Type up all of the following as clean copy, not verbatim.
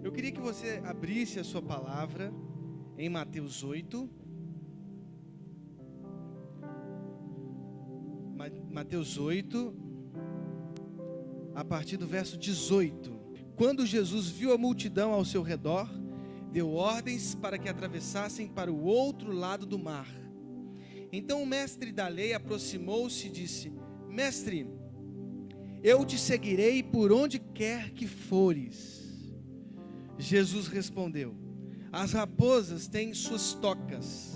Eu queria que você abrisse a sua palavra em Mateus 8. Mateus 8, a partir do verso 18. Quando Jesus viu a multidão ao seu redor, deu ordens para que atravessassem para o outro lado do mar. Então o mestre da lei aproximou-se e disse: Mestre, eu te seguirei por onde quer que fores. Jesus respondeu: As raposas têm suas tocas,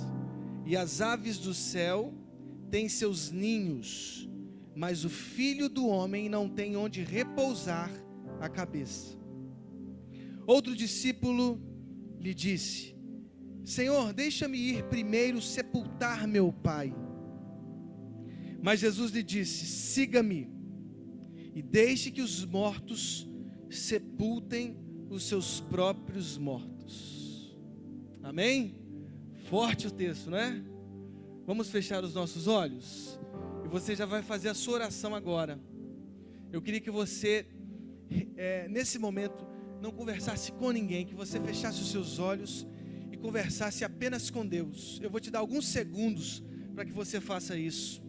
e as aves do céu têm seus ninhos, mas o Filho do Homem não tem onde repousar a cabeça. Outro discípulo lhe disse: Senhor, deixa-me ir primeiro sepultar meu pai. Mas Jesus lhe disse: Siga-me e deixe que os mortos sepultem os seus próprios mortos. Amém? Forte o texto, não é? Vamos fechar os nossos olhos e você já vai fazer a sua oração agora. Eu queria que você, nesse momento, não conversasse com ninguém, que você fechasse os seus olhos e conversasse apenas com Deus. Eu vou te dar alguns segundos para que você faça isso.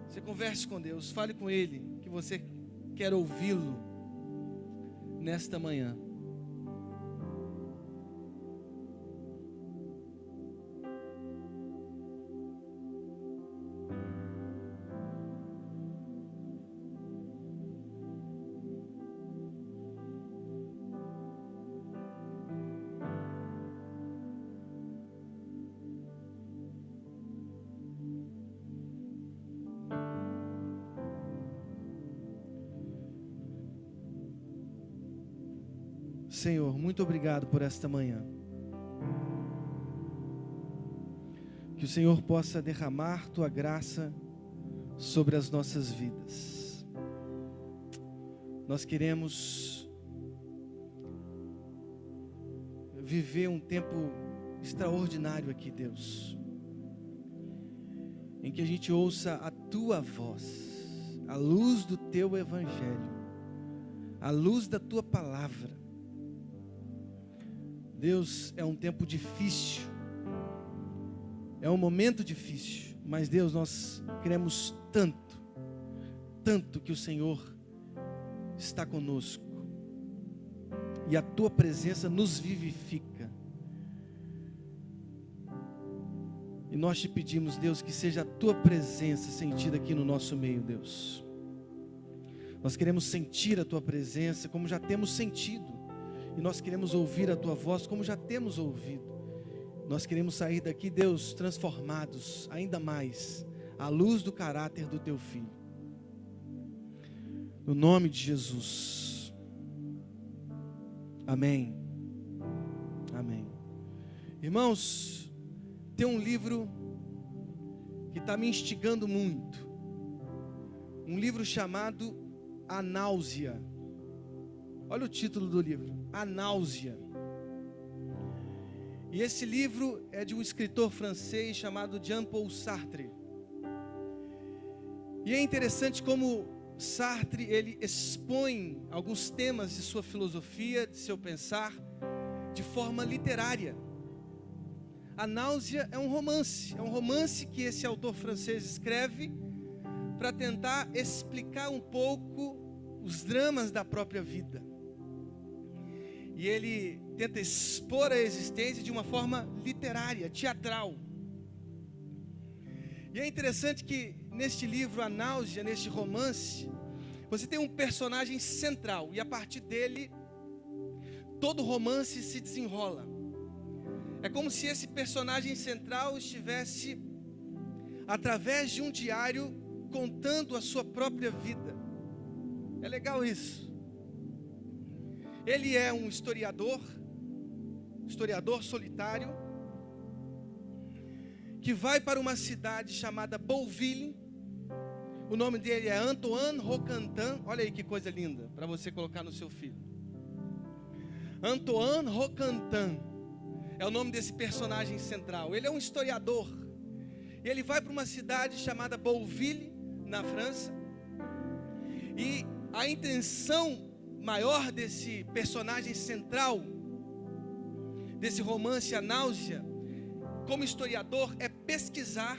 Você converse com Deus, fale com Ele, que você quer ouvi-lo nesta manhã. Senhor, muito obrigado por esta manhã. Que o Senhor possa derramar Tua graça sobre as nossas vidas. Nós queremos viver um tempo extraordinário aqui, Deus, em que a gente ouça a Tua voz, a luz do Teu Evangelho, a luz da Tua palavra. Deus, é um tempo difícil, é um momento difícil, mas Deus, nós queremos tanto que o Senhor está conosco, e a Tua presença nos vivifica, e nós te pedimos, Deus, que seja a Tua presença sentida aqui no nosso meio, Deus. Nós queremos sentir a Tua presença como já temos sentido, e nós queremos ouvir a Tua voz como já temos ouvido. Nós queremos sair daqui, Deus, transformados ainda mais à luz do caráter do Teu Filho. No nome de Jesus. Amém. Amém. Irmãos, tem um livro que está me instigando muito. Um livro chamado A Náusea. Olha o título do livro, A Náusea. E esse livro é de um escritor francês chamado Jean-Paul Sartre. E é interessante como Sartre, ele expõe alguns temas de sua filosofia, de seu pensar, de forma literária. A Náusea é um romance que esse autor francês escreve para tentar explicar um pouco os dramas da própria vida. E ele tenta expor a existência de uma forma literária, teatral. E é interessante que neste livro, A Náusea, neste romance, você tem um personagem central, e a partir dele, todo o romance se desenrola. É como se esse personagem central estivesse, através de um diário, contando a sua própria vida. É legal isso. Ele é um historiador solitário, que vai para uma cidade chamada Bouville. O nome dele é Antoine Roquentin. Olha aí que coisa linda, para você colocar no seu filho. Antoine Roquentin é o nome desse personagem central. Ele é um historiador. E ele vai para uma cidade chamada Bouville, na França. E a intenção maior desse personagem central, desse romance A Náusea, como historiador, é pesquisar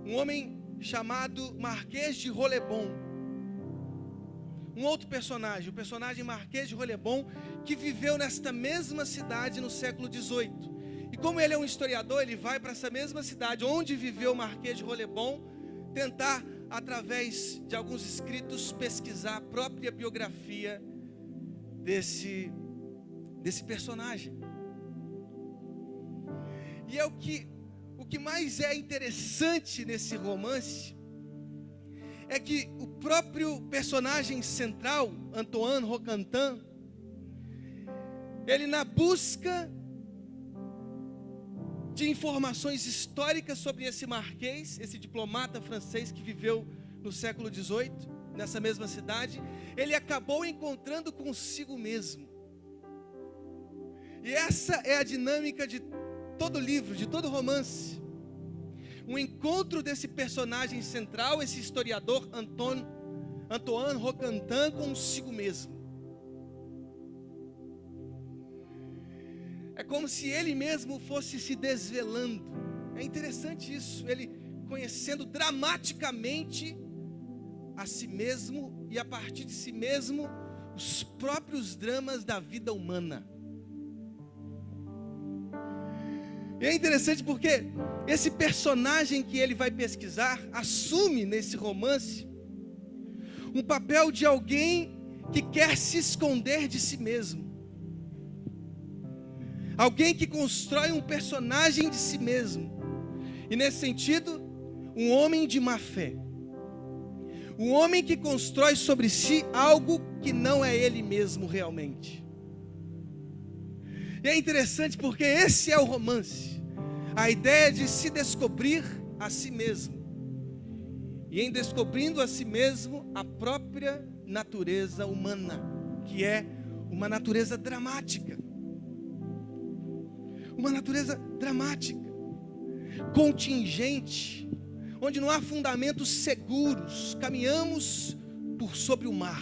um homem chamado Marquês de Rolebon. Um outro personagem, o personagem Marquês de Rolebon, que viveu nesta mesma cidade no século XVIII. E como ele é um historiador, ele vai para essa mesma cidade onde viveu o Marquês de Rolebon, tentar, através de alguns escritos, pesquisar a própria biografia desse personagem. E é o que mais é interessante nesse romance é que o próprio personagem central, Antoine Roquentin, ele, na busca de informações históricas sobre esse marquês, esse diplomata francês que viveu no século XVIII, nessa mesma cidade, ele acabou encontrando consigo mesmo. E essa é a dinâmica de todo livro, de todo romance. Um encontro desse personagem central, esse historiador Antoine Roquentin, consigo mesmo. É como se ele mesmo fosse se desvelando. É interessante isso, ele conhecendo dramaticamente a si mesmo e a partir de si mesmo os próprios dramas da vida humana. E é interessante porque esse personagem que ele vai pesquisar assume nesse romance um papel de alguém que quer se esconder de si mesmo. Alguém que constrói um personagem de si mesmo. E nesse sentido, um homem de má fé. Um homem que constrói sobre si algo que não é ele mesmo realmente. E é interessante porque esse é o romance. A ideia de se descobrir a si mesmo. E em descobrindo a si mesmo, a própria natureza humana, que é uma natureza dramática. Uma natureza dramática, contingente, onde não há fundamentos seguros. Caminhamos por sobre o mar.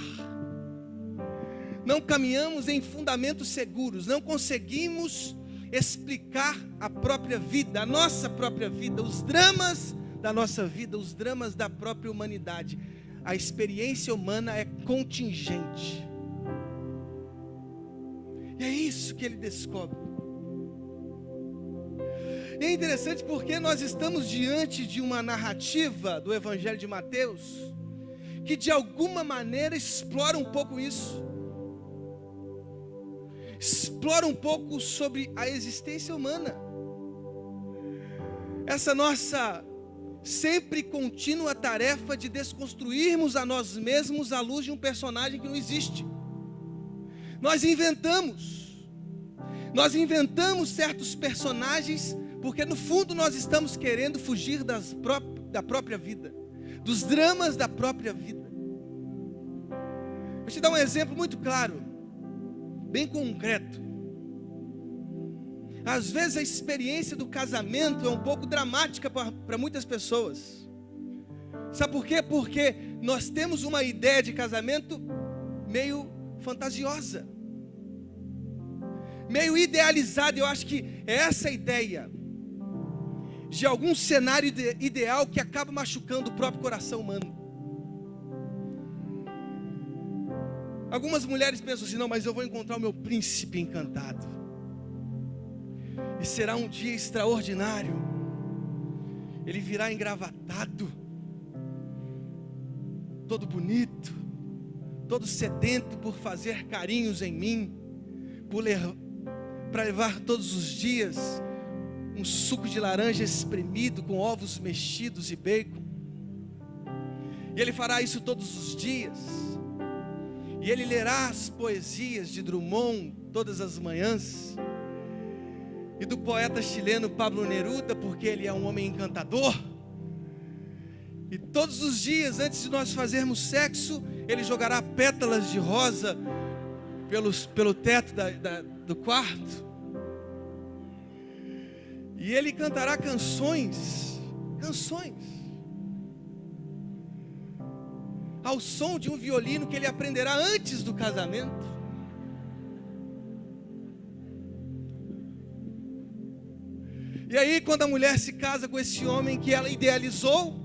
Não caminhamos em fundamentos seguros, não conseguimos explicar a própria vida, a nossa própria vida, os dramas da nossa vida, os dramas da própria humanidade. A experiência humana é contingente. E é isso que ele descobre. E é interessante porque nós estamos diante de uma narrativa do Evangelho de Mateus que de alguma maneira explora um pouco isso. Explora um pouco sobre a existência humana. Essa nossa sempre contínua tarefa de desconstruirmos a nós mesmos à luz de um personagem que não existe. Nós inventamos certos personagens porque no fundo nós estamos querendo fugir da própria vida, dos dramas da própria vida. Vou te dar um exemplo muito claro, bem concreto. Às vezes a experiência do casamento é um pouco dramática para muitas pessoas. Sabe por quê? Porque nós temos uma ideia de casamento meio fantasiosa, meio idealizada. Eu acho que é essa ideia de algum cenário ideal que acaba machucando o próprio coração humano. Algumas mulheres pensam assim: não, mas eu vou encontrar o meu príncipe encantado, e será um dia extraordinário. Ele virá engravatado, todo bonito, todo sedento por fazer carinhos em mim, para levar todos os dias um suco de laranja espremido com ovos mexidos e bacon. E ele fará isso todos os dias. E ele lerá as poesias de Drummond todas as manhãs, e do poeta chileno Pablo Neruda, porque ele é um homem encantador. E todos os dias, antes de nós fazermos sexo, ele jogará pétalas de rosa pelo teto do quarto. E ele cantará canções. ao som de um violino que ele aprenderá antes do casamento. E aí, quando a mulher se casa com esse homem que ela idealizou,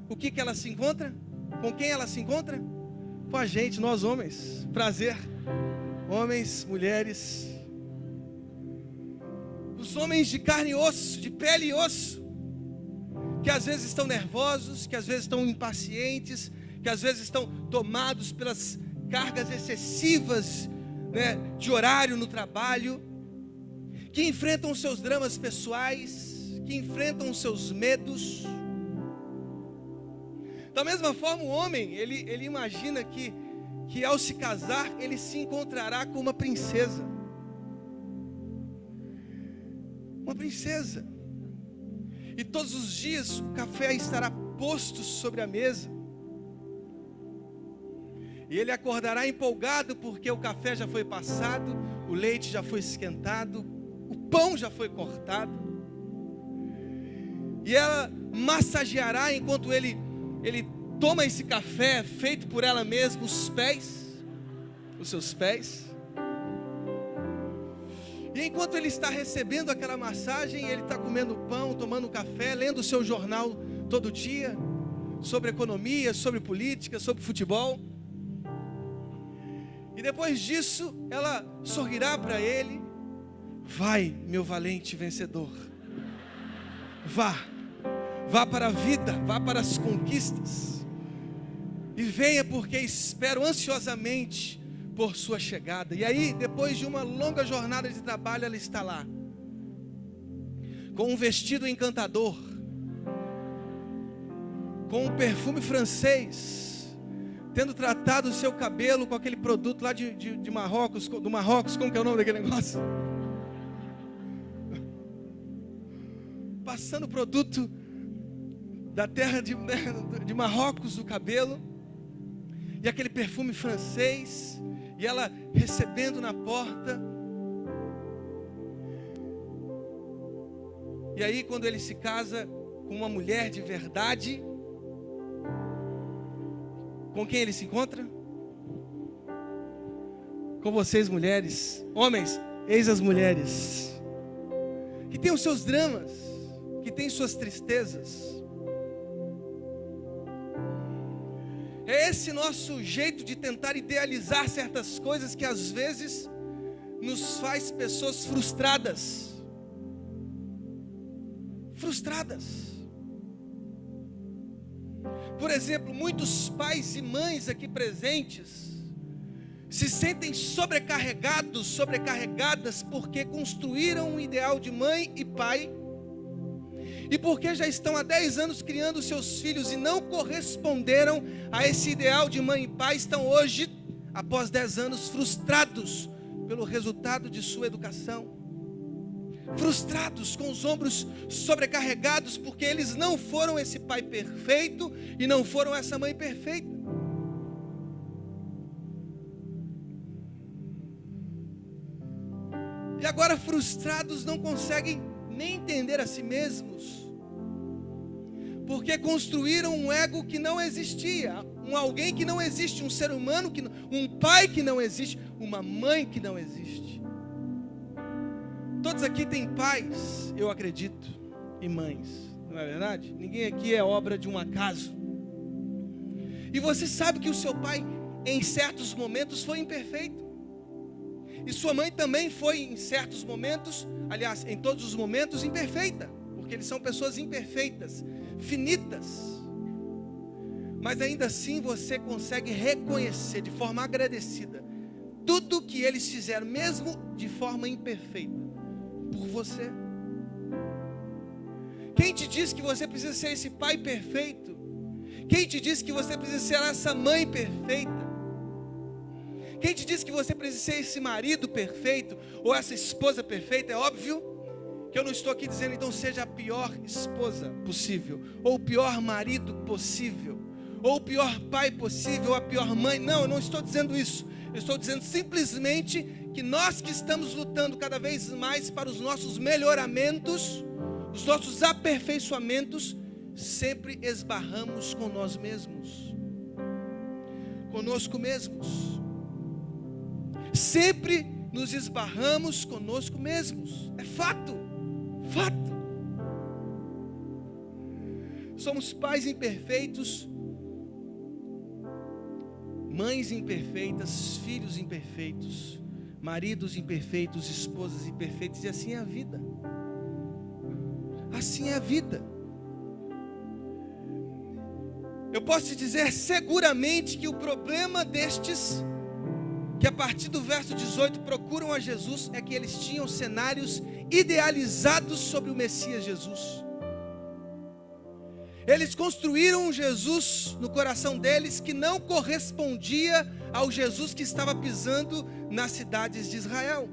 o que ela se encontra? Com quem ela se encontra? Com a gente, nós homens. Prazer. Homens, mulheres. Os homens de carne e osso, de pele e osso, que às vezes estão nervosos, que às vezes estão impacientes, que às vezes estão tomados pelas cargas excessivas, né, de horário no trabalho, que enfrentam os seus dramas pessoais, que enfrentam os seus medos. Da mesma forma, o homem, ele imagina que ao se casar, ele se encontrará com uma princesa. Uma princesa. E todos os dias o café estará posto sobre a mesa. E ele acordará empolgado porque o café já foi passado, o leite já foi esquentado, o pão já foi cortado. E ela massageará enquanto ele toma esse café feito por ela mesma, os seus pés. E enquanto ele está recebendo aquela massagem, ele está comendo pão, tomando café, lendo o seu jornal todo dia, sobre economia, sobre política, sobre futebol. E depois disso, ela sorrirá para ele: vai, meu valente vencedor, vá para a vida, vá para as conquistas, e venha porque espero ansiosamente por sua chegada. E aí, depois de uma longa jornada de trabalho, ela está lá, com um vestido encantador, com um perfume francês, tendo tratado o seu cabelo com aquele produto lá de Marrocos, do Marrocos, como que é o nome daquele negócio? Passando o produto da terra de Marrocos do cabelo, e aquele perfume francês, e ela recebendo na porta. E aí, quando ele se casa com uma mulher de verdade, com quem ele se encontra? Com vocês, mulheres. Homens, eis as mulheres que têm os seus dramas, que têm suas tristezas. É esse nosso jeito de tentar idealizar certas coisas que às vezes nos faz pessoas frustradas. Por exemplo, muitos pais e mães aqui presentes se sentem sobrecarregadas porque construíram um ideal de mãe e pai, e porque já estão há 10 anos criando seus filhos e não corresponderam a esse ideal de mãe e pai, estão hoje, após 10 anos, frustrados pelo resultado de sua educação. Frustrados, com os ombros sobrecarregados, porque eles não foram esse pai perfeito e não foram essa mãe perfeita. E agora, frustrados, não conseguem nem entender a si mesmos, porque construíram um ego que não existia, um alguém que não existe, um ser humano que não, um pai que não existe, uma mãe que não existe. Todos aqui têm pais, eu acredito, e mães, não é verdade? Ninguém aqui é obra de um acaso. E você sabe que o seu pai, em certos momentos, foi imperfeito. E sua mãe também foi, em certos momentos, aliás, em todos os momentos, imperfeita. Porque eles são pessoas imperfeitas, finitas. Mas ainda assim você consegue reconhecer de forma agradecida tudo que eles fizeram, mesmo de forma imperfeita, por você. Quem te diz que você precisa ser esse pai perfeito? Quem te diz que você precisa ser essa mãe perfeita? Quem te diz que você precisa ser esse marido perfeito ou essa esposa perfeita? É óbvio que eu não estou aqui dizendo então seja a pior esposa possível, ou o pior marido possível, ou o pior pai possível, ou a pior mãe. Não, eu não estou dizendo isso. Eu estou dizendo simplesmente que nós que estamos lutando cada vez mais para os nossos melhoramentos, os nossos aperfeiçoamentos, sempre esbarramos com nós mesmos. conosco mesmos. Sempre nos esbarramos conosco mesmos. É fato. Fato. Somos pais imperfeitos, mães imperfeitas, filhos imperfeitos, maridos imperfeitos, esposas imperfeitas, e assim é a vida. Assim é a vida. Eu posso te dizer seguramente que o problema destes, que a partir do verso 18 procuram a Jesus, é que eles tinham cenários idealizados sobre o Messias Jesus. Eles construíram um Jesus no coração deles que não correspondia ao Jesus que estava pisando nas cidades de Israel.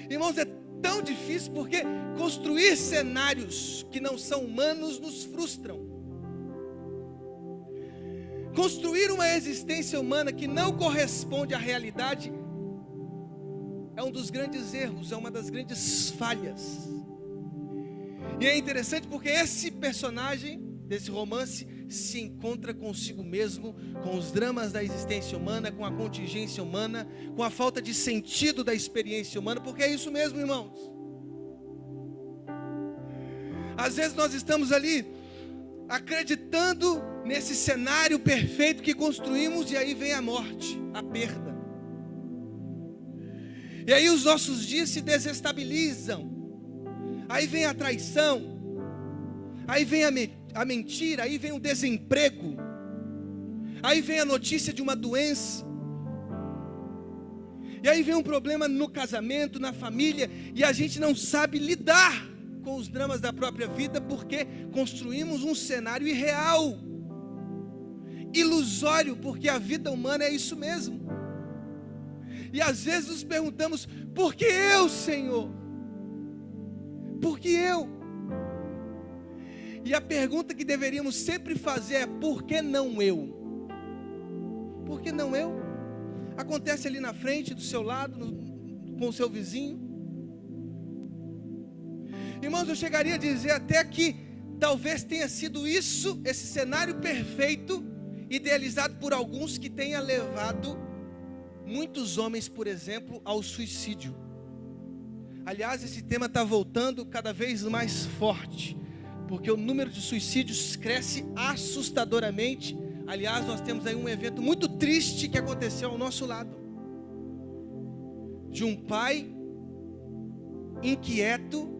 Irmãos, é tão difícil porque construir cenários que não são humanos nos frustram. Construir uma existência humana que não corresponde à realidade é um dos grandes erros, é uma das grandes falhas. E é interessante porque esse personagem desse romance se encontra consigo mesmo, com os dramas da existência humana, com a contingência humana, com a falta de sentido da experiência humana, porque é isso mesmo, irmãos. Às vezes nós estamos ali acreditando nesse cenário perfeito que construímos, e aí vem a morte, a perda. E aí os nossos dias se desestabilizam. Aí vem a traição, aí vem a mentira, aí vem o desemprego, aí vem a notícia de uma doença, e aí vem um problema no casamento, na família, e a gente não sabe lidar com os dramas da própria vida, porque construímos um cenário irreal, ilusório, porque a vida humana é isso mesmo. E às vezes nos perguntamos: por que eu, Senhor? Por que eu? E a pergunta que deveríamos sempre fazer é: por que não eu? Por que não eu? Acontece ali na frente, do seu lado, com o seu vizinho. Irmãos, eu chegaria a dizer até que talvez tenha sido isso, esse cenário perfeito, idealizado por alguns, que tenha levado muitos homens, por exemplo, ao suicídio. Aliás, esse tema está voltando cada vez mais forte, porque o número de suicídios cresce assustadoramente. Aliás, nós temos aí um evento muito triste que aconteceu ao nosso lado, de um pai inquieto,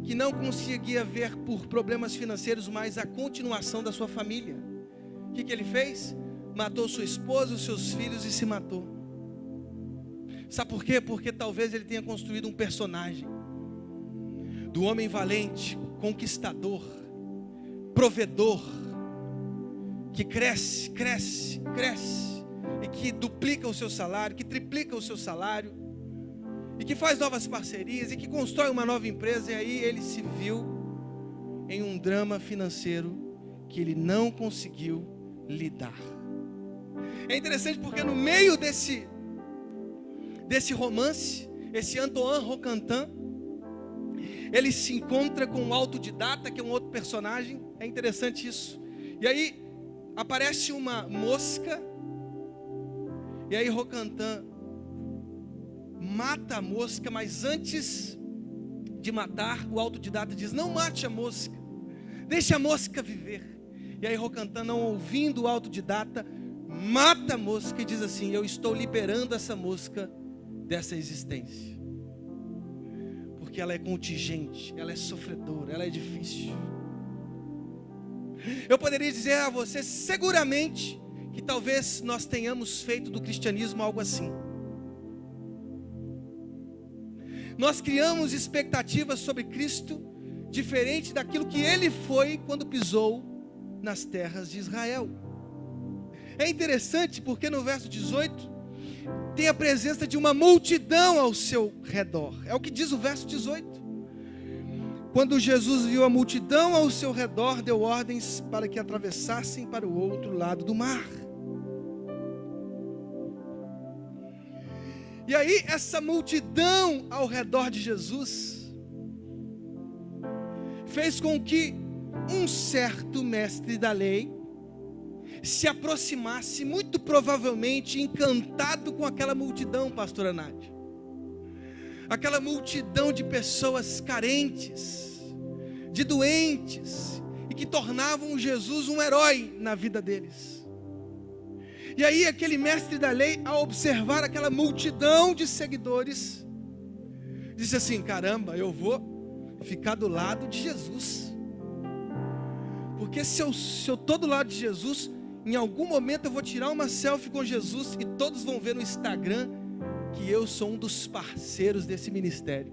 que não conseguia ver por problemas financeiros mais a continuação da sua família. O que ele fez? Matou sua esposa, os seus filhos e se matou. Sabe por quê? Porque talvez ele tenha construído um personagem do homem valente, conquistador, provedor, que cresce, cresce, cresce, e que duplica o seu salário, que triplica o seu salário, e que faz novas parcerias, e que constrói uma nova empresa. E aí ele se viu em um drama financeiro que ele não conseguiu lidar. É interessante porque no meio desse romance, esse Antoine Roquentin, ele se encontra com um autodidata, que é um outro personagem. É interessante isso. E aí aparece uma mosca, e aí Roquentin mata a mosca, mas antes de matar, o autodidata diz: não mate a mosca, deixe a mosca viver. E aí Roquentin, não ouvindo o autodidata, mata a mosca e diz assim: eu estou liberando essa mosca dessa existência, porque ela é contingente, ela é sofredora, ela é difícil. Eu poderia dizer a você seguramente que talvez nós tenhamos feito do cristianismo algo assim. Nós criamos expectativas sobre Cristo diferente daquilo que Ele foi quando pisou nas terras de Israel. É interessante porque no verso 18 tem a presença de uma multidão ao seu redor. É o que diz o verso 18. Quando Jesus viu a multidão ao seu redor, deu ordens para que atravessassem para o outro lado do mar. E aí essa multidão ao redor de Jesus fez com que um certo mestre da lei se aproximasse, muito provavelmente encantado com aquela multidão, pastora Nádia. Aquela multidão de pessoas carentes, de doentes, e que tornavam Jesus um herói na vida deles. E aí aquele mestre da lei, ao observar aquela multidão de seguidores, disse assim: caramba, eu vou ficar do lado de Jesus. Porque se eu estou do lado de Jesus, em algum momento eu vou tirar uma selfie com Jesus e todos vão ver no Instagram que eu sou um dos parceiros desse ministério.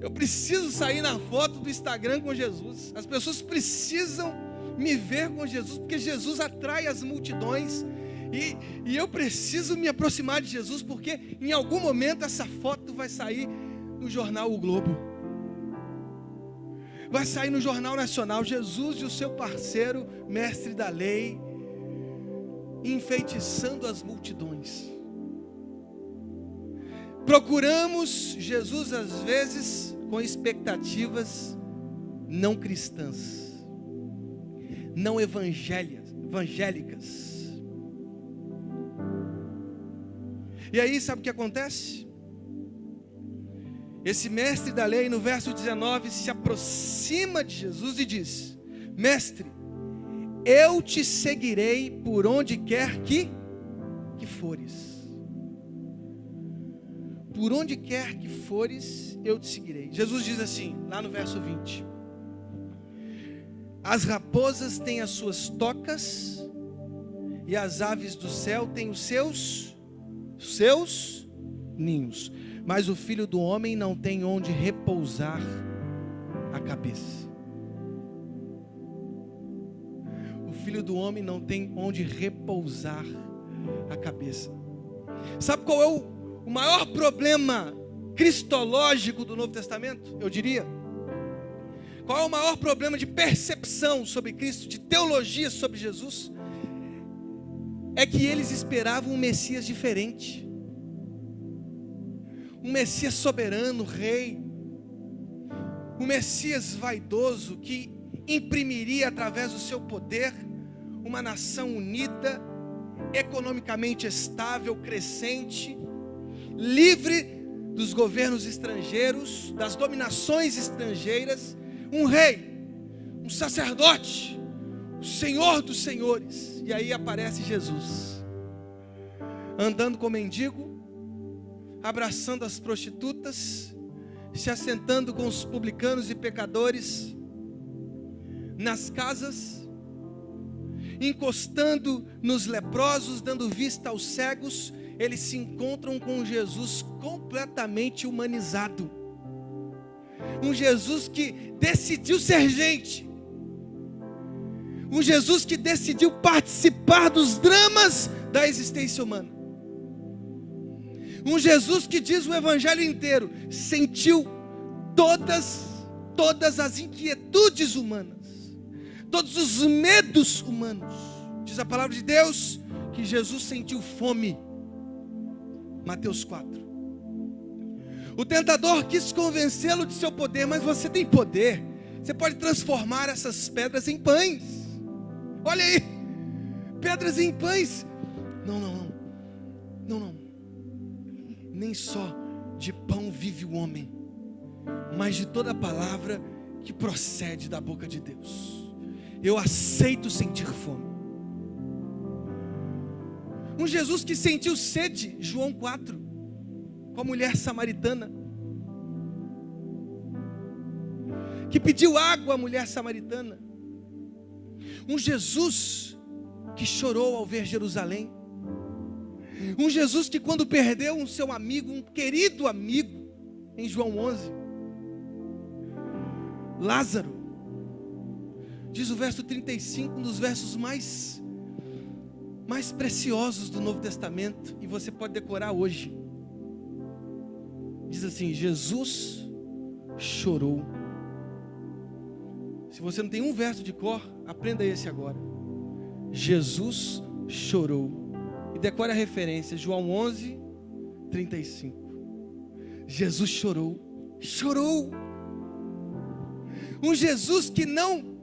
Eu preciso sair na foto do Instagram com Jesus. As pessoas precisam me ver com Jesus, porque Jesus atrai as multidões. E eu preciso me aproximar de Jesus, porque em algum momento essa foto vai sair no jornal O Globo. Vai sair no Jornal Nacional, Jesus e o seu parceiro, mestre da lei, enfeitiçando as multidões. Procuramos Jesus às vezes com expectativas não cristãs, não evangélicas. E aí sabe o que acontece? Esse mestre da lei, no verso 19, se aproxima de Jesus e diz: mestre, eu te seguirei por onde quer que fores. Por onde quer que fores, eu te seguirei. Jesus diz assim, lá no verso 20: as raposas têm as suas tocas, e as aves do céu têm os seus ninhos, mas o Filho do Homem não tem onde repousar a cabeça. O Filho do Homem não tem onde repousar a cabeça. Sabe qual é o maior problema cristológico do Novo Testamento? Eu diria. Qual é o maior problema de percepção sobre Cristo, de teologia sobre Jesus? É que eles esperavam um Messias diferente. Um Messias soberano, rei. Um Messias vaidoso que imprimiria através do seu poder uma nação unida, economicamente estável, crescente, livre dos governos estrangeiros, das dominações estrangeiras. Um rei, um sacerdote, o Senhor dos senhores. E aí aparece Jesus, andando com mendigo, abraçando as prostitutas, se assentando com os publicanos e pecadores, nas casas, encostando nos leprosos, dando vista aos cegos. Eles se encontram com Jesus completamente humanizado. Um Jesus que decidiu ser gente. Um Jesus que decidiu participar dos dramas da existência humana. Um Jesus que, diz o Evangelho inteiro, sentiu todas as inquietudes humanas, todos os medos humanos. Diz a palavra de Deus que Jesus sentiu fome. Mateus 4. O tentador quis convencê-lo de seu poder, mas você tem poder. Você pode transformar essas pedras em pães. Olha aí, pedras em pães. Não. Nem só de pão vive o homem, mas de toda palavra que procede da boca de Deus. Eu aceito sentir fome. Um Jesus que sentiu sede, João 4, com a mulher samaritana, que pediu água à mulher samaritana. Um Jesus que chorou ao ver Jerusalém. Um Jesus que, quando perdeu um seu amigo, um querido amigo, em João 11, Lázaro, diz o verso 35, um dos versos mais preciosos do Novo Testamento, e você pode decorar hoje. Diz assim: Jesus chorou. Se você não tem um verso de cor, aprenda esse agora. Jesus chorou. E decore a referência, João 11, 35. Jesus chorou. Um Jesus que não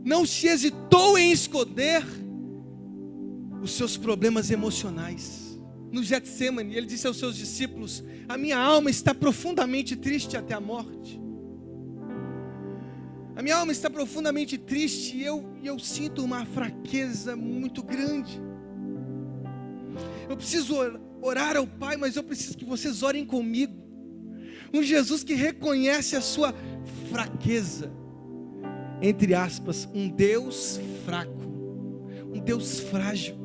não se hesitou em esconder os seus problemas emocionais. No Getsemane, ele disse aos seus discípulos: a minha alma está profundamente triste até a morte. A minha alma está profundamente triste e eu sinto uma fraqueza muito grande. Eu preciso orar ao Pai, mas eu preciso que vocês orem comigo. Um Jesus que reconhece a sua fraqueza. Entre aspas, um Deus fraco, um Deus frágil,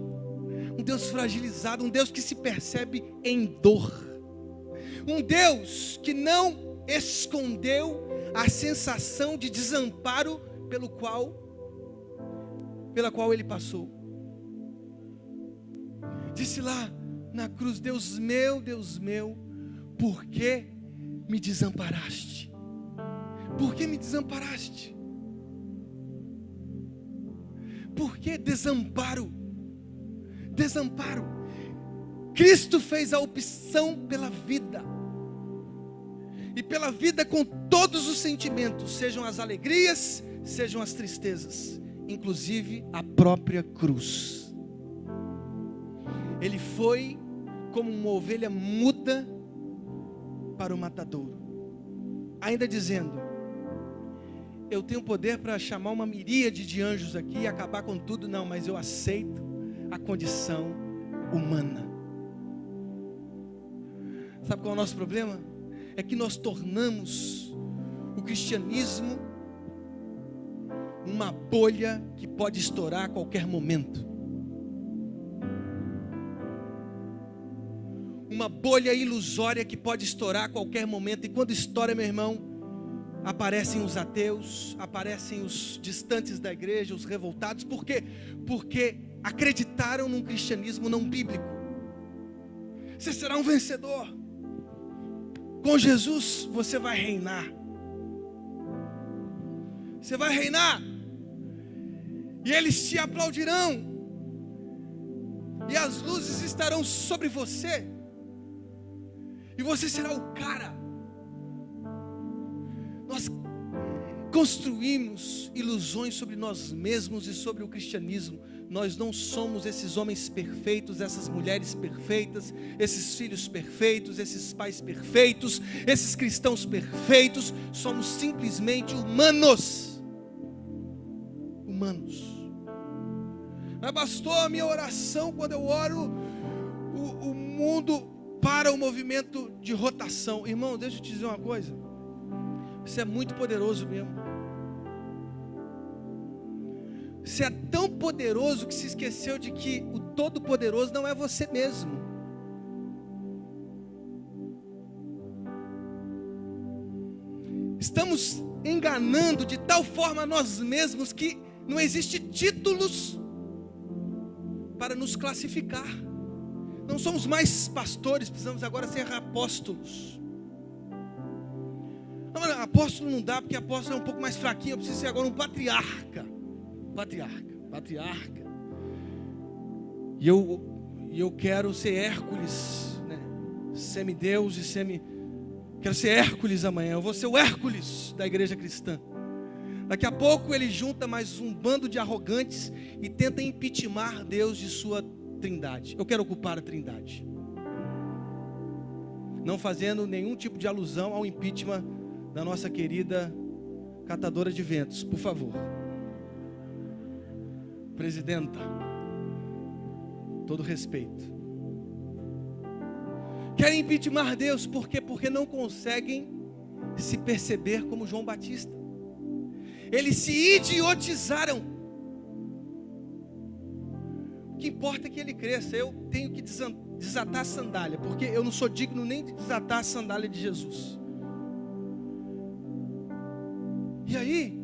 um Deus fragilizado, um Deus que se percebe em dor, um Deus que não escondeu a sensação de desamparo pela qual ele passou. Disse lá na cruz: Deus meu, por que me desamparaste? Por que me desamparaste? Por que desamparo? Desamparo. Cristo fez a opção pela vida. E pela vida com todos os sentimentos, sejam as alegrias, sejam as tristezas, inclusive a própria cruz. Ele foi como uma ovelha muda para o matadouro, ainda dizendo: eu tenho poder para chamar uma miríade de anjos aqui e acabar com tudo. Não, mas eu aceito a condição humana. Sabe qual é o nosso problema? É que nós tornamos o cristianismo uma bolha que pode estourar a qualquer momento. Uma bolha ilusória que pode estourar a qualquer momento. E quando estoura, meu irmão, aparecem os ateus, aparecem os distantes da igreja, os revoltados. Por quê? Porque acreditaram num cristianismo não bíblico. Você será um vencedor. Com Jesus você vai reinar. Você vai reinar. E eles te aplaudirão. E as luzes estarão sobre você. E você será o cara. Nós construímos ilusões sobre nós mesmos e sobre o cristianismo. Nós não somos esses homens perfeitos, essas mulheres perfeitas, esses filhos perfeitos, esses pais perfeitos, esses cristãos perfeitos. Somos simplesmente humanos. Humanos. Mas bastou a minha oração, quando eu oro, o mundo para o movimento de rotação. Irmão, deixa eu te dizer uma coisa. Você é muito poderoso mesmo. Você é tão poderoso que se esqueceu de que o Todo-Poderoso não é você mesmo. Estamos enganando de tal forma nós mesmos que não existe títulos para nos classificar. Não somos mais pastores, precisamos agora ser apóstolos. Não, mas apóstolo não dá, porque apóstolo é um pouco mais fraquinho. Eu preciso ser agora um patriarca. Patriarca. E eu quero ser Hércules, né? Semideus e quero ser Hércules amanhã. Eu vou ser o Hércules da igreja cristã. Daqui a pouco ele junta mais um bando de arrogantes e tenta impeachment Deus de sua trindade. Eu quero ocupar a trindade. Não fazendo nenhum tipo de alusão ao impeachment da nossa querida catadora de ventos, por favor. Presidenta, todo respeito. Querem impeachment Deus, por quê? Porque não conseguem se perceber como João Batista. Eles se idiotizaram. O que importa é que ele cresça. Eu tenho que desatar a sandália, porque eu não sou digno nem de desatar a sandália de Jesus. E aí,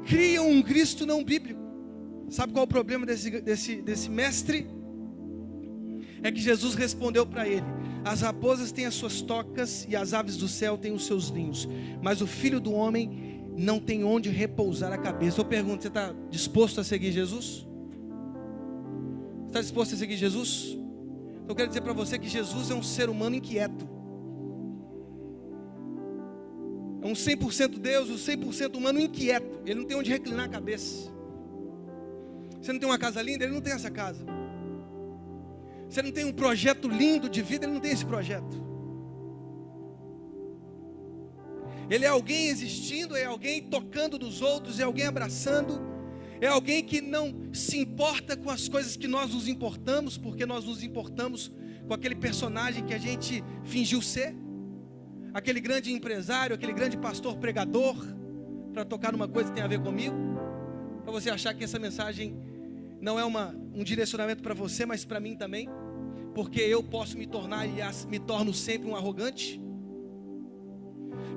criam um Cristo não bíblico. Sabe qual é o problema desse mestre? É que Jesus respondeu para ele: as raposas têm as suas tocas e as aves do céu têm os seus ninhos, mas o Filho do Homem não tem onde repousar a cabeça. Eu pergunto, você está disposto a seguir Jesus? Está disposto a seguir Jesus? Eu quero dizer para você que Jesus é um ser humano inquieto. É um 100% Deus, um 100% humano inquieto. Ele não tem onde reclinar a cabeça. Você não tem uma casa linda? Ele não tem essa casa. Você não tem um projeto lindo de vida? Ele não tem esse projeto. Ele é alguém existindo, é alguém tocando nos outros, é alguém abraçando, é alguém que não se importa com as coisas que nós nos importamos, porque nós nos importamos com aquele personagem que a gente fingiu ser, aquele grande empresário, aquele grande pastor pregador, para tocar numa coisa que tem a ver comigo, para você achar que essa mensagem não é um direcionamento para você, mas para mim também, porque eu posso me tornar e me torno sempre um arrogante,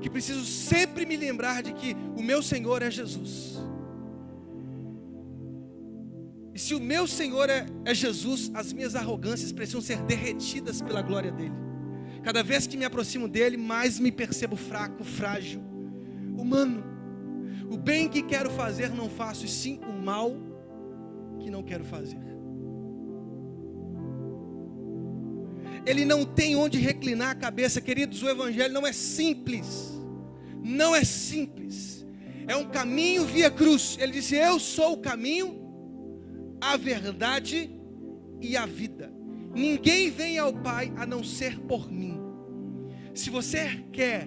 que preciso sempre me lembrar de que o meu Senhor é Jesus. E se o meu Senhor é Jesus, as minhas arrogâncias precisam ser derretidas pela glória dele. Cada vez que me aproximo dele, mais me percebo fraco, frágil, humano. O bem que quero fazer não faço, e sim o mal que não quero fazer. Ele não tem onde reclinar a cabeça, queridos. O evangelho não é simples. Não é simples. É um caminho via cruz. Ele disse: eu sou o caminho, a verdade e a vida. Ninguém vem ao Pai a não ser por mim. Se você quer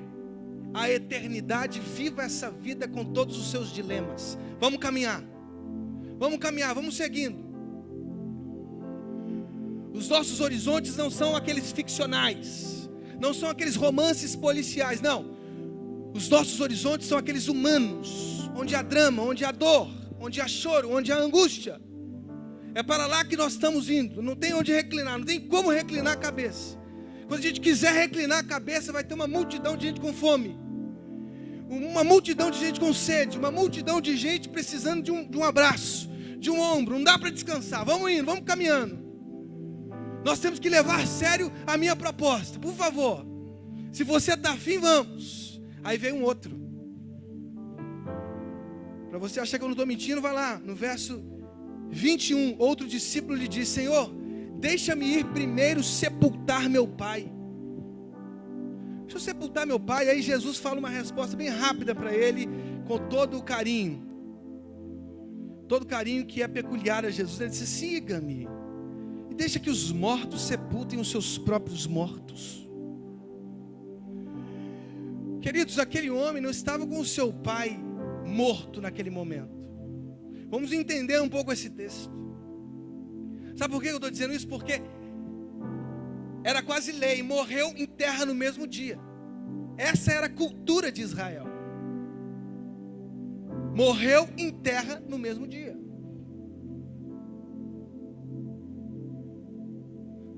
a eternidade, viva essa vida com todos os seus dilemas. Vamos caminhar. Vamos caminhar, vamos seguindo. Os nossos horizontes não são aqueles ficcionais, não são aqueles romances policiais, não. Os nossos horizontes são aqueles humanos, onde há drama, onde há dor, onde há choro, onde há angústia. É para lá que nós estamos indo. Não tem onde reclinar, não tem como reclinar a cabeça. Quando a gente quiser reclinar a cabeça, vai ter uma multidão de gente com fome, uma multidão de gente com sede, uma multidão de gente precisando de um abraço, de um ombro. Não dá para descansar. Vamos indo, vamos caminhando. Nós temos que levar a sério a minha proposta. Por favor, se você está afim, vamos. Aí vem um outro. Para você achar que eu não estou mentindo, vai lá no verso 21, outro discípulo lhe diz: Senhor, deixa-me ir primeiro sepultar meu pai. Deixa eu sepultar meu pai. Aí Jesus fala uma resposta bem rápida para ele, com todo o carinho. Todo carinho que é peculiar a Jesus. Ele disse: siga-me, e deixa que os mortos sepultem os seus próprios mortos. Queridos, aquele homem não estava com o seu pai morto naquele momento. Vamos entender um pouco esse texto. Sabe por que eu estou dizendo isso? Porque era quase lei, morreu, enterra no mesmo dia. Essa era a cultura de Israel. Morreu, enterra no mesmo dia.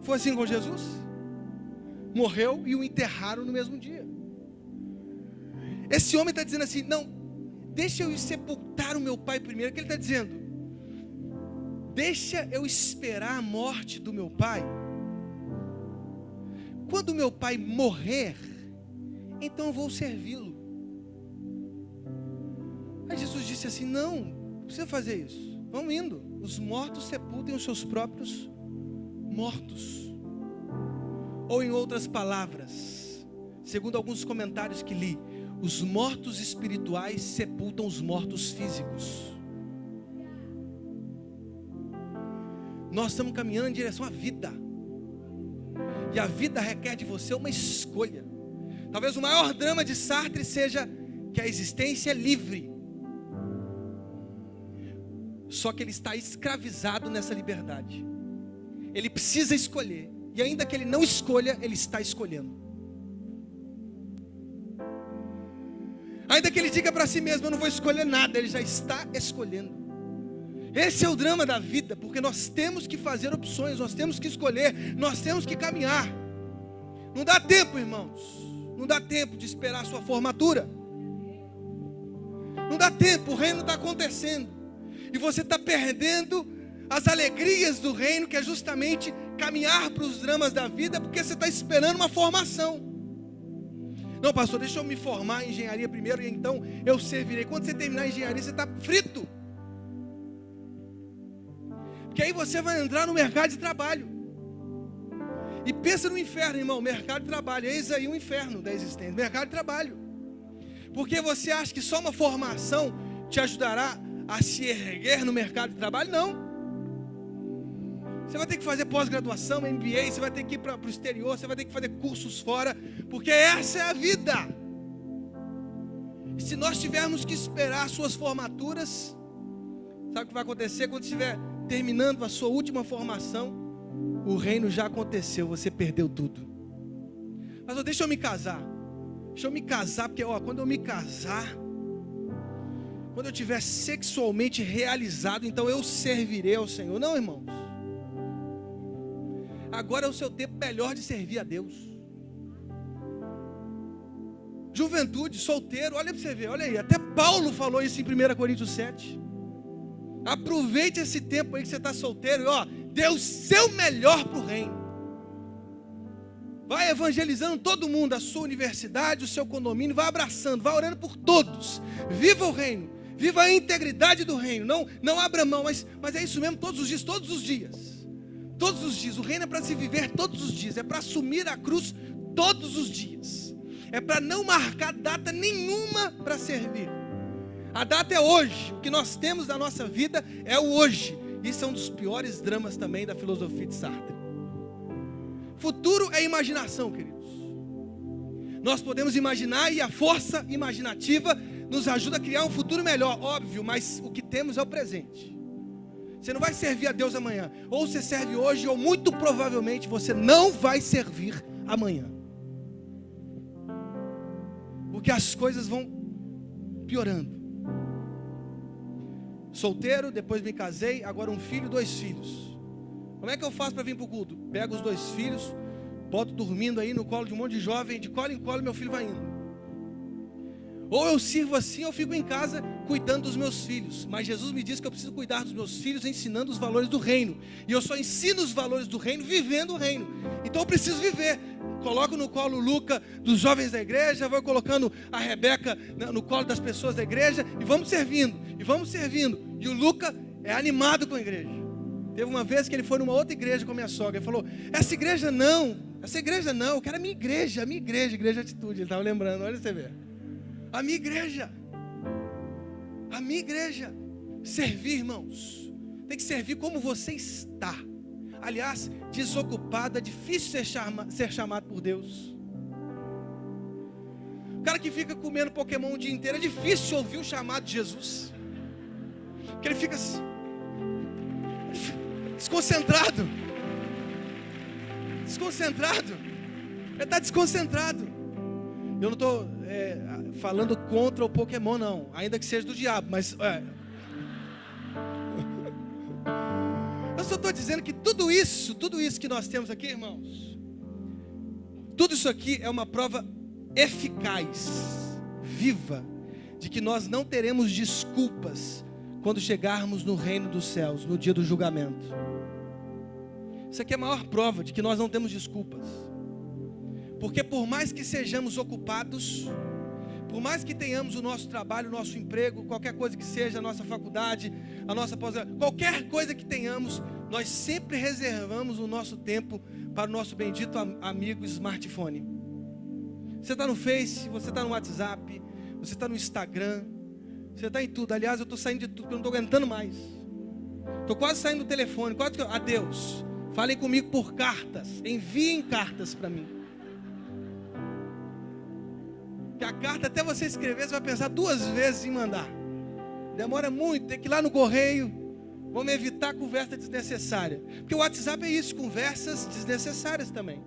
Foi assim com Jesus? Morreu e o enterraram no mesmo dia. Esse homem está dizendo assim: não, deixa eu ir sepultar o meu pai primeiro. O que ele está dizendo? Deixa eu esperar a morte do meu pai. Quando meu pai morrer, então eu vou servi-lo. Aí Jesus disse assim: não precisa fazer isso. Vamos indo. Os mortos sepultem os seus próprios mortos. Ou em outras palavras, segundo alguns comentários que li, os mortos espirituais sepultam os mortos físicos. Nós estamos caminhando em direção à vida. E a vida requer de você uma escolha. Talvez o maior drama de Sartre seja que a existência é livre. Só que ele está escravizado nessa liberdade. Ele precisa escolher. E ainda que ele não escolha, ele está escolhendo. Ainda que ele diga para si mesmo: eu não vou escolher nada, ele já está escolhendo. Esse é o drama da vida, porque nós temos que fazer opções, nós temos que escolher, nós temos que caminhar. Não dá tempo, irmãos, não dá tempo de esperar a sua formatura. Não dá tempo, o reino está acontecendo. E você está perdendo as alegrias do reino, que é justamente caminhar para os dramas da vida, porque você está esperando uma formação. Não, pastor, deixa eu me formar em engenharia primeiro, e então eu servirei. Quando você terminar a engenharia, você está frito. Porque aí você vai entrar no mercado de trabalho. E pensa no inferno, irmão. Mercado de trabalho, eis aí o inferno da existência. Mercado de trabalho. Porque você acha que só uma formação te ajudará a se erguer no mercado de trabalho? Não. Você vai ter que fazer pós-graduação, MBA, você vai ter que ir para o exterior, você vai ter que fazer cursos fora, porque essa é a vida. E se nós tivermos que esperar suas formaturas, sabe o que vai acontecer? Quando estiver terminando a sua última formação, o reino já aconteceu, você perdeu tudo. Mas deixa eu me casar. Deixa eu me casar, porque quando eu me casar, quando eu estiver sexualmente realizado, então eu servirei ao Senhor. Não, irmãos. Agora é o seu tempo melhor de servir a Deus. Juventude, solteiro, olha para você ver, olha aí. Até Paulo falou isso em 1 Coríntios 7. Aproveite esse tempo aí que você está solteiro e dê o seu melhor para o reino. Vai evangelizando todo mundo, a sua universidade, o seu condomínio, vai abraçando, vai orando por todos. Viva o reino, viva a integridade do reino. Não abra mão, mas é isso mesmo, todos os dias, todos os dias. Todos os dias, o reino é para se viver todos os dias, é para assumir a cruz todos os dias, é para não marcar data nenhuma para servir. A data é hoje, o que nós temos na nossa vida é o hoje. Isso é um dos piores dramas também da filosofia de Sartre. Futuro é imaginação, queridos. Nós podemos imaginar e a força imaginativa nos ajuda a criar um futuro melhor, óbvio, mas o que temos é o presente. Você não vai servir a Deus amanhã. Ou você serve hoje, ou muito provavelmente você não vai servir amanhã. Porque as coisas vão piorando. Solteiro, depois me casei, agora um filho, 2 filhos. Como é que eu faço para vir para o culto? Pego os 2 filhos, boto dormindo aí no colo de um monte de jovem, de colo em colo meu filho vai indo. Ou eu sirvo assim, ou fico em casa cuidando dos meus filhos. Mas Jesus me disse que eu preciso cuidar dos meus filhos ensinando os valores do reino. E eu só ensino os valores do reino vivendo o reino. Então eu preciso viver. Coloco no colo o Luca dos jovens da igreja, vou colocando a Rebeca no colo das pessoas da igreja e vamos servindo, e vamos servindo. E o Luca é animado com a igreja. Teve uma vez que ele foi numa outra igreja com a minha sogra. Ele falou, essa igreja não, eu quero a minha igreja, igreja atitude. Ele estava lembrando, olha você ver. A minha igreja, servir, irmãos, tem que servir como você está. Aliás, desocupado, é difícil ser chamado por Deus. O cara que fica comendo Pokémon o dia inteiro, é difícil ouvir o chamado de Jesus. Porque ele fica desconcentrado. Ele está desconcentrado. Eu não estou falando contra o Pokémon não, ainda que seja do diabo, mas eu só estou dizendo que tudo isso que nós temos aqui, irmãos, tudo isso aqui é uma prova eficaz, viva, de que nós não teremos desculpas quando chegarmos no reino dos céus, no dia do julgamento. Isso aqui é a maior prova de que nós não temos desculpas. Porque por mais que sejamos ocupados, por mais que tenhamos o nosso trabalho, o nosso emprego, qualquer coisa que seja, a nossa faculdade, a nossa pós-graduação, qualquer coisa que tenhamos, nós sempre reservamos o nosso tempo para o nosso bendito amigo smartphone. Você está no Face, você está no WhatsApp, você está no Instagram, você está em tudo. Aliás, eu estou saindo de tudo, porque eu não estou aguentando mais. Estou quase saindo do telefone, adeus. Falem comigo por cartas, enviem cartas para mim. Que a carta, até você escrever, você vai pensar 2 vezes em mandar. Demora muito, tem que ir lá no correio. Vamos evitar conversa desnecessária. Porque o WhatsApp é isso, conversas desnecessárias também.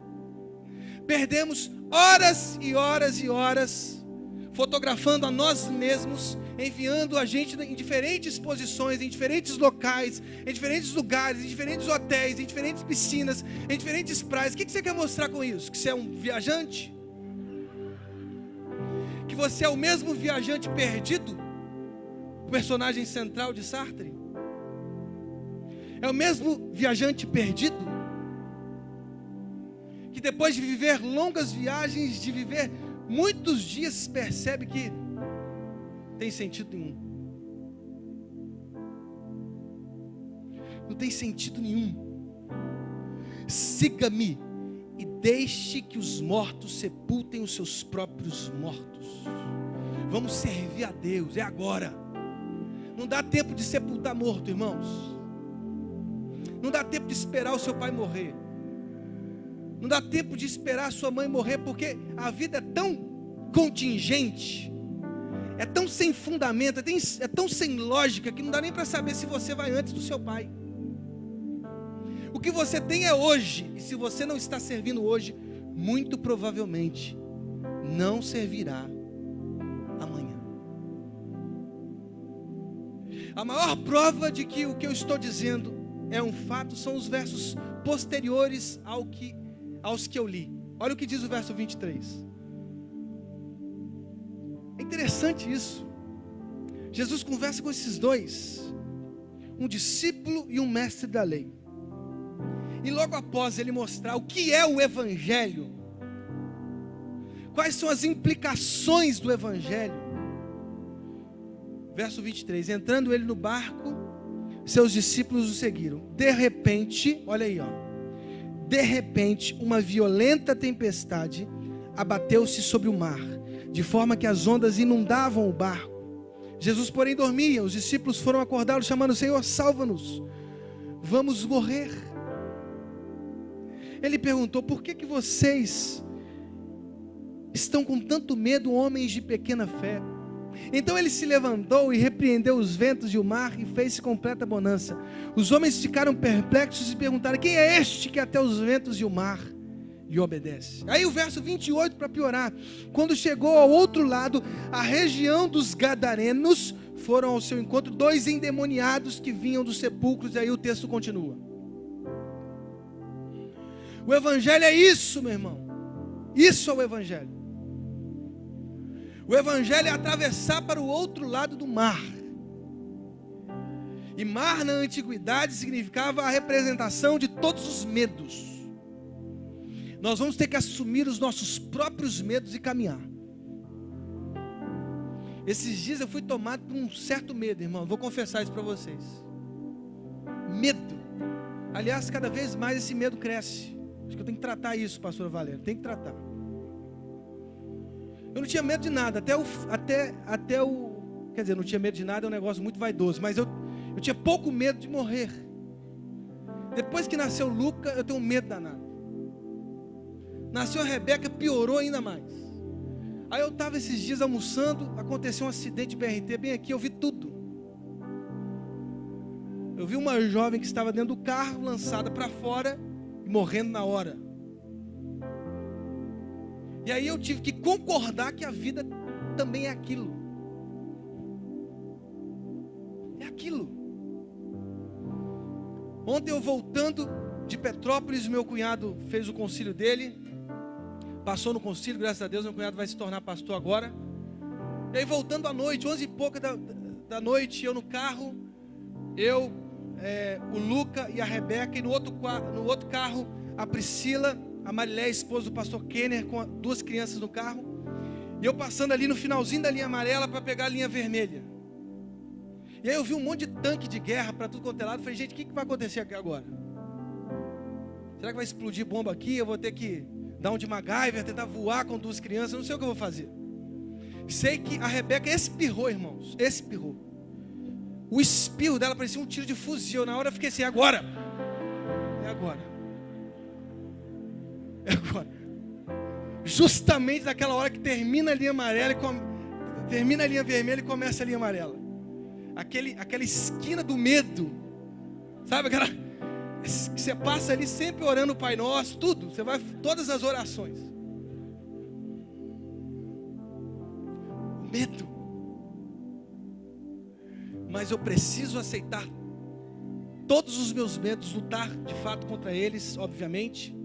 Perdemos horas e horas e horas fotografando a nós mesmos, enviando a gente em diferentes posições, em diferentes locais, em diferentes lugares, em diferentes hotéis, em diferentes piscinas, em diferentes praias. O que você quer mostrar com isso? Que você é um viajante? Que você é o mesmo viajante perdido? O personagem central de Sartre? É o mesmo viajante perdido? Que depois de viver longas viagens, de viver muitos dias, percebe que tem sentido nenhum. Não tem sentido nenhum. Siga-me e deixe que os mortos sepultem os seus próprios mortos. Vamos servir a Deus, é agora. Não dá tempo de sepultar morto, irmãos. Não dá tempo de esperar o seu pai morrer. Não dá tempo de esperar a sua mãe morrer, porque a vida é tão contingente, é tão sem fundamento, é tão sem lógica, que não dá nem para saber se você vai antes do seu pai. O que você tem é hoje, e se você não está servindo hoje, muito provavelmente não servirá amanhã. A maior prova de que o que eu estou dizendo é um fato são os versos posteriores aos que eu li. Olha o que diz o verso 23. É interessante isso. Jesus conversa com esses dois, um discípulo e um mestre da lei. E logo após ele mostrar o que é o Evangelho, quais são as implicações do Evangelho, verso 23, entrando ele no barco, seus discípulos o seguiram. De repente, olha aí, de repente, uma violenta tempestade abateu-se sobre o mar, de forma que as ondas inundavam o barco. Jesus, porém, dormia. Os discípulos foram acordá-lo, chamando: Senhor, salva-nos, vamos morrer. Ele perguntou: por que vocês estão com tanto medo, homens de pequena fé? Então ele se levantou e repreendeu os ventos e o mar, e fez-se completa bonança. Os homens ficaram perplexos e perguntaram: quem é este que até os ventos e o mar lhe obedece? Aí o verso 28, para piorar: quando chegou ao outro lado, a região dos Gadarenos, foram ao seu encontro dois endemoniados que vinham dos sepulcros. E aí o texto continua. O Evangelho é isso, meu irmão. Isso é o Evangelho. O Evangelho é atravessar para o outro lado do mar. E mar na antiguidade significava a representação de todos os medos. Nós vamos ter que assumir os nossos próprios medos e caminhar. Esses dias eu fui tomado por um certo medo, irmão. Vou confessar isso para vocês. Medo. Aliás, cada vez mais esse medo cresce. Acho que eu tenho que tratar isso, pastor Valério. Tem que tratar. Eu não tinha medo de nada, quer dizer, não tinha medo de nada, é um negócio muito vaidoso, mas eu tinha pouco medo de morrer. Depois que nasceu Luca, eu tenho medo danado. Nasceu a Rebeca, piorou ainda mais. Aí eu estava esses dias almoçando, aconteceu um acidente de BRT bem aqui, eu vi tudo. Eu vi uma jovem que estava dentro do carro, lançada para fora e morrendo na hora. E aí eu tive que concordar que a vida também é aquilo. É aquilo. Ontem eu voltando de Petrópolis, meu cunhado fez o concílio dele. Passou no concílio, graças a Deus, meu cunhado vai se tornar pastor agora. E aí voltando à noite, 11 e pouca da noite, eu no carro, o Luca e a Rebeca, e no outro carro, a Priscila, a Marilé, esposa do pastor Kenner, com duas crianças no carro. E eu passando ali no finalzinho da linha amarela para pegar a linha vermelha. E aí eu vi um monte de tanque de guerra para tudo quanto é lado. Falei: gente, o que vai acontecer aqui agora? Será que vai explodir bomba aqui? Eu vou ter que dar um de MacGyver, tentar voar com duas crianças. Eu não sei o que eu vou fazer. Sei que a Rebeca espirrou, irmãos. Espirrou. O espirro dela parecia um tiro de fuzil. Na hora eu fiquei assim: agora. É agora. É agora. Justamente naquela hora que termina a linha amarela termina a linha vermelha e começa a linha amarela. Aquela esquina do medo. Sabe aquela que você passa ali sempre orando o Pai Nosso, tudo. Você vai todas as orações. Medo. Mas eu preciso aceitar todos os meus medos, lutar de fato contra eles, obviamente.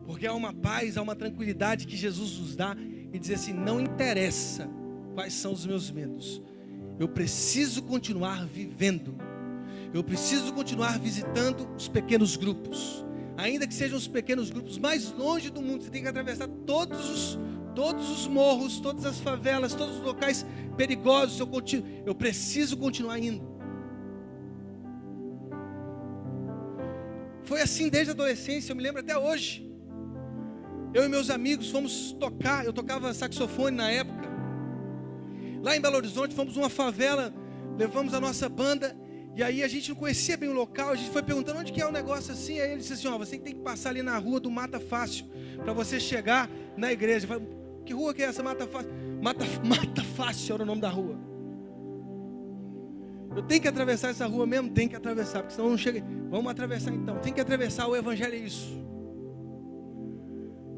Porque há uma paz, há uma tranquilidade que Jesus nos dá e diz assim: não interessa quais são os meus medos, eu preciso continuar vivendo, eu preciso continuar visitando os pequenos grupos, ainda que sejam os pequenos grupos mais longe do mundo. Você tem que atravessar todos os morros, todas as favelas, todos os locais perigosos. Eu preciso continuar indo. Foi assim desde a adolescência, eu me lembro até hoje. Eu e meus amigos fomos tocar, eu tocava saxofone na época. Lá em Belo Horizonte, fomos numa favela, levamos a nossa banda, e aí a gente não conhecia bem o local, a gente foi perguntando onde que é o negócio assim, aí ele disse assim, você tem que passar ali na rua do Mata Fácil, para você chegar na igreja. Eu falei, que rua que é essa? Mata Fácil? Mata Fácil era o nome da rua. Eu tenho que atravessar essa rua mesmo? Tem que atravessar, porque senão eu não chego. Vamos atravessar então, tem que atravessar. O evangelho é isso.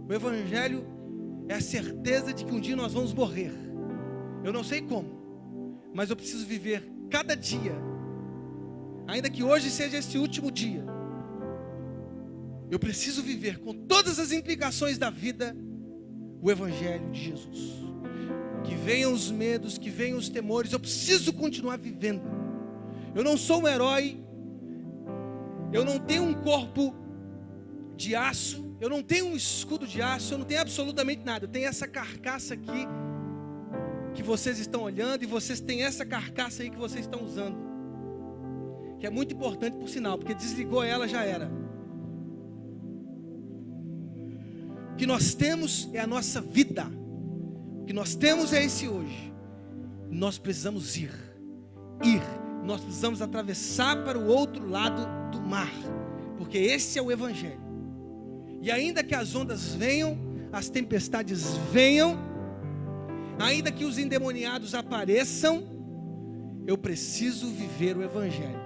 O evangelho é a certeza de que um dia nós vamos morrer. Eu não sei como, mas eu preciso viver cada dia, ainda que hoje seja esse último dia. Eu preciso viver com todas as implicações da vida o evangelho de Jesus. Que venham os medos, que venham os temores, eu preciso continuar vivendo. Eu não sou um herói, eu não tenho um corpo de aço, eu não tenho um escudo de aço, eu não tenho absolutamente nada. Eu tenho essa carcaça aqui que vocês estão olhando, e vocês têm essa carcaça aí que vocês estão usando, que é muito importante por sinal, porque desligou ela, já era. O que nós temos é a nossa vida, o que nós temos é esse hoje. Nós precisamos ir, nós precisamos atravessar para o outro lado do mar, porque esse é o evangelho. E ainda que as ondas venham, as tempestades venham, ainda que os endemoniados apareçam, eu preciso viver o evangelho,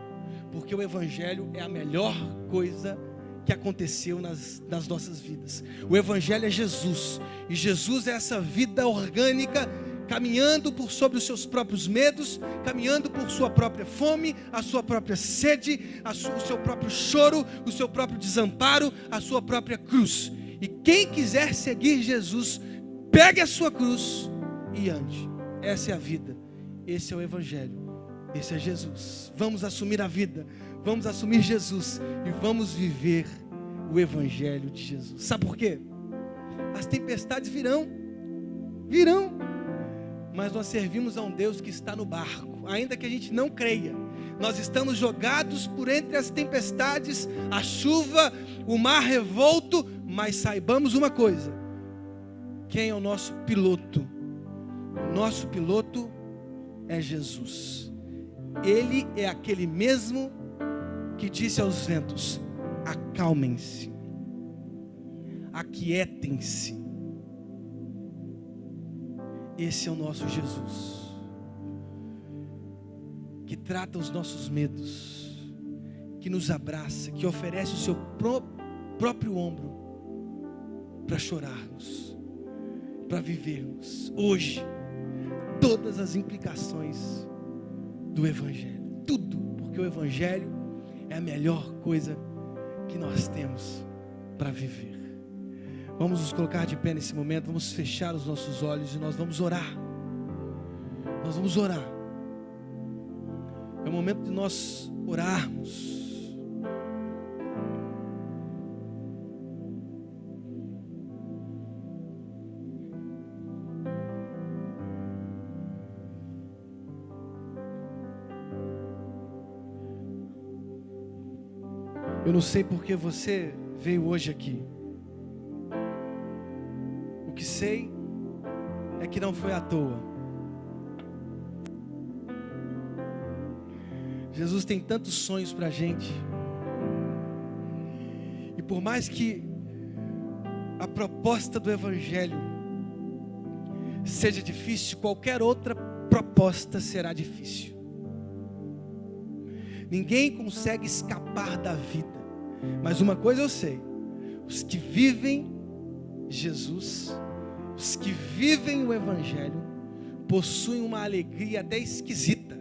porque o evangelho é a melhor coisa que aconteceu nas nossas vidas. O evangelho é Jesus, e Jesus é essa vida orgânica, caminhando por sobre os seus próprios medos, caminhando por sua própria fome, a sua própria sede, o seu próprio choro, o seu próprio desamparo, a sua própria cruz. E quem quiser seguir Jesus, pegue a sua cruz e ande. Essa é a vida, esse é o evangelho, esse é Jesus. Vamos assumir a vida, vamos assumir Jesus e vamos viver o evangelho de Jesus. Sabe por quê? As tempestades virão, mas nós servimos a um Deus que está no barco, ainda que a gente não creia. Nós estamos jogados por entre as tempestades, a chuva, o mar revolto, mas saibamos uma coisa: quem é o nosso piloto? O nosso piloto é Jesus. Ele é aquele mesmo que disse aos ventos: acalmem-se, aquietem-se. Esse é o nosso Jesus, que trata os nossos medos, que nos abraça, que oferece o seu próprio ombro para chorarmos, para vivermos hoje todas as implicações do evangelho, tudo, porque o evangelho é a melhor coisa que nós temos para viver. Vamos nos colocar de pé nesse momento, vamos fechar os nossos olhos e nós vamos orar. Nós vamos orar. É o momento de nós orarmos. Eu não sei porque você veio hoje aqui. O que sei é que não foi à toa. Jesus tem tantos sonhos para a gente. E por mais que a proposta do evangelho seja difícil, qualquer outra proposta será difícil. Ninguém consegue escapar da vida. Mas uma coisa eu sei: os que vivem Jesus, os que vivem o evangelho, possuem uma alegria até esquisita.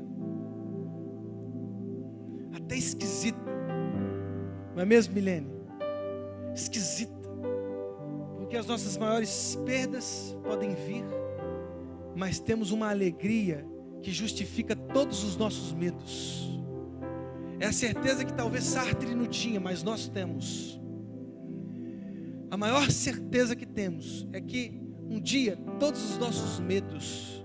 Até esquisita. Não é mesmo, Milene? Esquisita. Porque as nossas maiores perdas podem vir, mas temos uma alegria que justifica todos os nossos medos. É a certeza que talvez Sartre não tinha, mas nós temos. A maior certeza que temos é que um dia todos os nossos medos,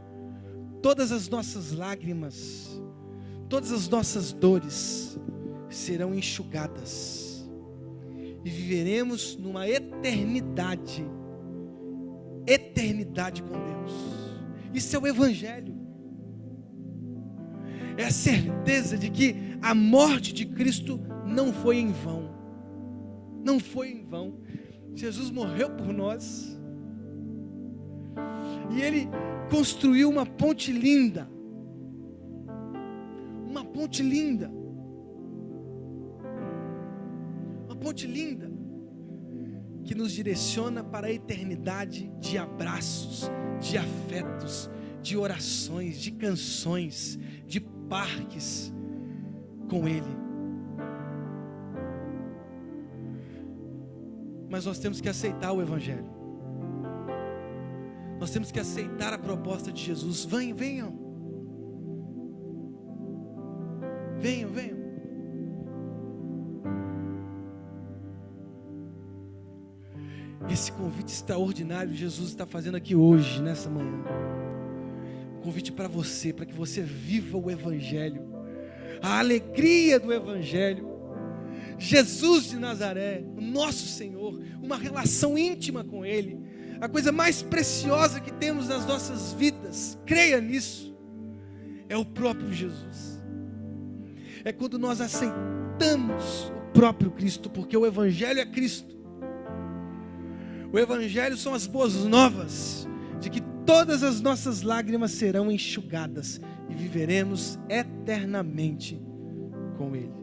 todas as nossas lágrimas, todas as nossas dores serão enxugadas e viveremos numa eternidade eternidade com Deus. Isso é o Evangelho. É a certeza de que a morte de Cristo não foi em vão. Não foi em vão. Jesus morreu por nós. E Ele construiu uma ponte linda. Uma ponte linda. Uma ponte linda. Que nos direciona para a eternidade de abraços, de afetos, de orações, de canções, de parques com Ele. Mas nós temos que aceitar o Evangelho. Nós temos que aceitar a proposta de Jesus. Venham. Venham. Esse convite extraordinário Jesus está fazendo aqui hoje, nessa manhã. Um convite para você, para que você viva o Evangelho. A alegria do Evangelho. Jesus de Nazaré, o nosso Senhor, uma relação íntima com Ele, a coisa mais preciosa que temos nas nossas vidas, creia nisso, é o próprio Jesus. É quando nós aceitamos o próprio Cristo, porque o Evangelho é Cristo. O Evangelho são as boas novas, de que todas as nossas lágrimas serão enxugadas e viveremos eternamente com Ele.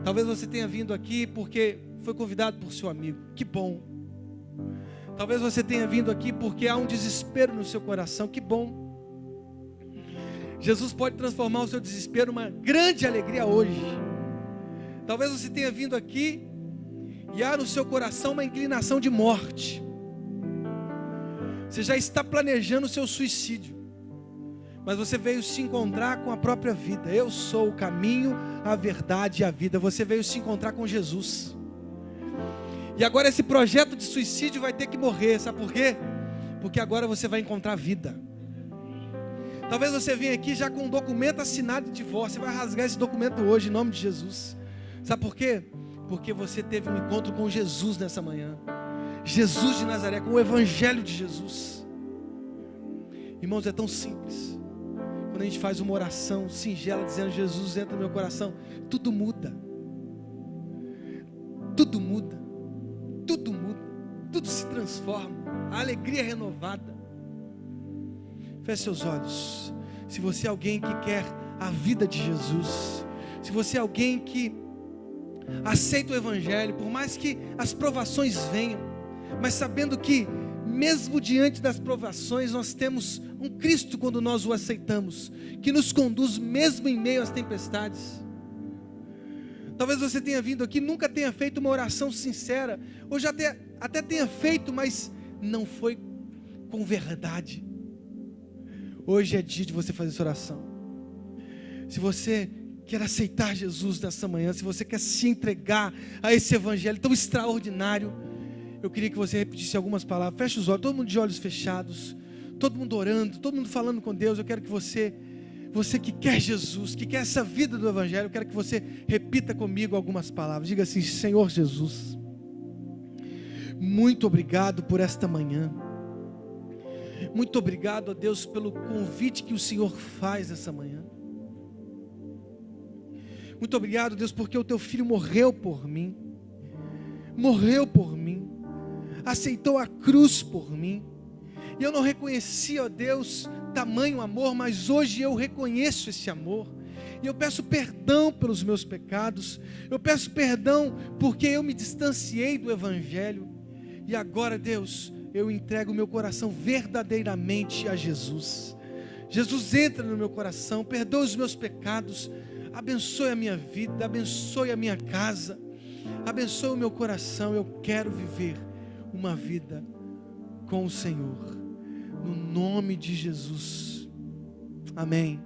Talvez você tenha vindo aqui porque foi convidado por seu amigo. Que bom. Talvez você tenha vindo aqui porque há um desespero no seu coração. Que bom. Jesus pode transformar o seu desespero numa grande alegria hoje. Talvez você tenha vindo aqui e há no seu coração uma inclinação de morte. Você já está planejando o seu suicídio. Mas você veio se encontrar com a própria vida. Eu sou o caminho, a verdade e a vida. Você veio se encontrar com Jesus. E agora esse projeto de suicídio vai ter que morrer. Sabe por quê? Porque agora você vai encontrar vida. Talvez você venha aqui já com um documento assinado de divórcio. Você vai rasgar esse documento hoje em nome de Jesus. Sabe por quê? Porque você teve um encontro com Jesus nessa manhã. Jesus de Nazaré, com o Evangelho de Jesus. Irmãos, é tão simples. Quando a gente faz uma oração singela dizendo: Jesus, entra no meu coração, tudo muda. Tudo muda. Tudo muda. Tudo se transforma. A alegria é renovada. Feche seus olhos. Se você é alguém que quer a vida de Jesus, se você é alguém que aceita o Evangelho, por mais que as provações venham, mas sabendo que mesmo diante das provações nós temos um Cristo quando nós o aceitamos, que nos conduz mesmo em meio às tempestades. Talvez você tenha vindo aqui, nunca tenha feito uma oração sincera, ou já até tenha feito, mas não foi com verdade. Hoje é dia de você fazer essa oração. Se você quer aceitar Jesus nessa manhã, se você quer se entregar a esse Evangelho tão extraordinário, eu queria que você repetisse algumas palavras. Feche os olhos, todo mundo de olhos fechados, todo mundo orando, todo mundo falando com Deus. Eu quero que você que quer Jesus, que quer essa vida do Evangelho, eu quero que você repita comigo algumas palavras. Diga assim: Senhor Jesus, muito obrigado por esta manhã. Muito obrigado a Deus pelo convite que o Senhor faz essa manhã. Muito obrigado, Deus, porque o teu filho morreu por mim. Morreu por mim. Aceitou a cruz por mim. E eu não reconhecia, ó Deus, tamanho amor, mas hoje eu reconheço esse amor. E eu peço perdão pelos meus pecados. Eu peço perdão porque eu me distanciei do Evangelho. E agora, Deus, eu entrego o meu coração verdadeiramente a Jesus. Jesus, entra no meu coração, perdoa os meus pecados, abençoe a minha vida, abençoe a minha casa, abençoe o meu coração. Eu quero viver uma vida com o Senhor, no nome de Jesus, amém.